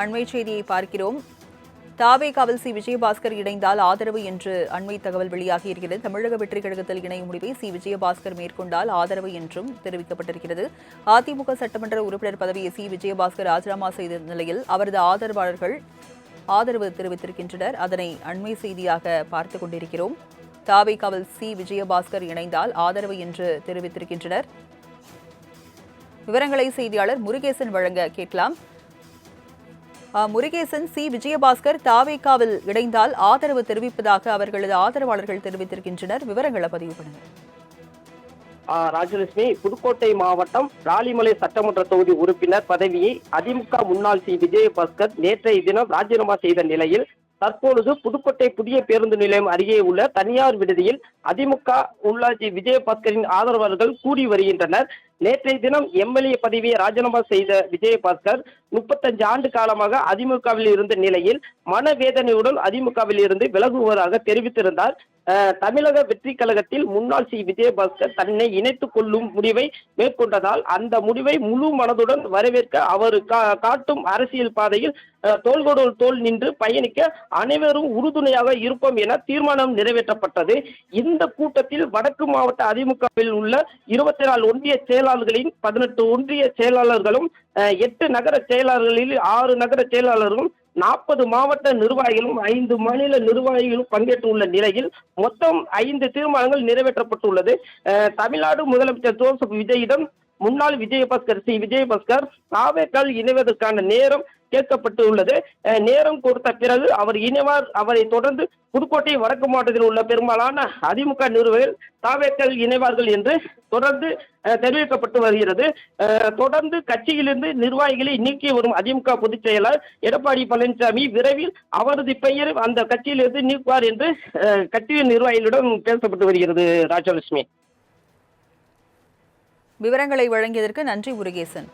அண்மை செய்தியை பார்க்கிறோம். தாவேகாவில் விஜயபாஸ்கர் இணைந்தால் ஆதரவு என்று அண்மை தகவல் வெளியாகியிருக்கிறது. தமிழக வெற்றிக் கழகத்தில் இணையும் முடிவை விஜயபாஸ்கர் மேற்கொண்டால் ஆதரவு என்றும் தெரிவிக்கப்பட்டிருக்கிறது. அதிமுக சட்டமன்ற உறுப்பினர் பதவியை விஜயபாஸ்கர் ராஜினாமா செய்த நிலையில் அவரது ஆதரவாளர்கள் ஆதரவு தெரிவித்திருக்கின்றனர். அதனை அண்மை செய்தியாக பார்த்துக் கொண்டிருக்கிறோம். தாவேகாவில் விஜயபாஸ்கர் இணைந்தால் ஆதரவு என்று தெரிவித்திருக்கின்றனர். விவரங்களை செய்தியாளர் முருகேசன் வழங்க கேட்கலாம். முருகேசன், விஜயபாஸ்கர் தாவேகாவில் இணைந்தால் ஆதரவு தெரிவிப்பதாக அவர்களது ஆதரவாளர்கள் தெரிவித்திருக்கின்றனர். விவரங்களை பதிவு பண்ணுங்க. ராஜலட்சுமி, புதுக்கோட்டை மாவட்டம் ராலிமலை சட்டமன்ற தொகுதி உறுப்பினர் பதவியை அதிமுக முன்னாள் விஜயபாஸ்கர் நேற்றைய தினம் ராஜினாமா செய்த நிலையில் தற்பொழுது புதுக்கோட்டை புதிய பேருந்து நிலையம் அருகே உள்ள தனியார் விடுதியில் அதிமுக உள்ளாட்சி விஜயபாஸ்கரின் ஆதரவாளர்கள் கூடி வருகின்றனர். நேற்றைய தினம் எம்எல்ஏ பதவியை ராஜினாமா செய்த விஜயபாஸ்கர் 35 ஆண்டு காலமாக அதிமுகவில் இருந்த நிலையில் மனவேதனையுடன் அதிமுகவில் இருந்து விலகுவதாக தெரிவித்திருந்தார். தமிழக வெற்றி கழகத்தில் முன்னாள் விஜயபாஸ்கர் தன்னை இணைத்துக் கொள்ளும் முடிவை மேற்கொண்டதால் அந்த முடிவை முழு மனதுடன் வரவேற்க அவர் காட்டும் அரசியல் பாதையில் தோள்கோடு தோள் நின்று பயணிக்க அனைவரும் உறுதுணையாக இருப்போம் என தீர்மானம் நிறைவேற்றப்பட்டது. இந்த கூட்டத்தில் வடக்கு மாவட்ட அதிமுகவில் உள்ள 24 ஒன்றிய செயலாளர்களின் 18 ஒன்றிய செயலாளர்களும் 8 நகர செயலாளர்களில் 6 நகர செயலாளர்களும் 40 மாவட்ட நிர்வாகிகளும் 5 மாநில நிர்வாகிகளும் பங்கேற்றுள்ள நிலையில் மொத்தம் 5 தீர்மானங்கள் நிறைவேற்றப்பட்டுள்ளது. தமிழ்நாடு முதலமைச்சர் ஜோசப் விஜயிடம் முன்னாள் விஜயபாஸ்கர் தாவேகாவில் இணைவதற்கான நேரம் கேட்கப்பட்டுள்ளது. நேரம் கொடுத்த பிறகு அவர் இணைவார். அவரை தொடர்ந்து புதுக்கோட்டை வடக்கு மாவட்டத்தில் உள்ள பெரும்பாலான அதிமுக நிர்வாகிகள் தாவேகாவில் இணைவார்கள் என்று தொடர்ந்து தெரிவிக்கப்பட்டு வருகிறது. தொடர்ந்து கட்சியிலிருந்து நிர்வாகிகளை நீக்கி வரும் அதிமுக பொதுச் செயலாளர் எடப்பாடி பழனிசாமி விரைவில் அவரது பெயர் அந்த கட்சியிலிருந்து நீக்குவார் என்று கட்சியின் நிர்வாகிகளிடம் பேசப்பட்டு வருகிறது. ராஜலட்சுமி, விவரங்களை வழங்கியதற்கு நன்றி முருகேசன்.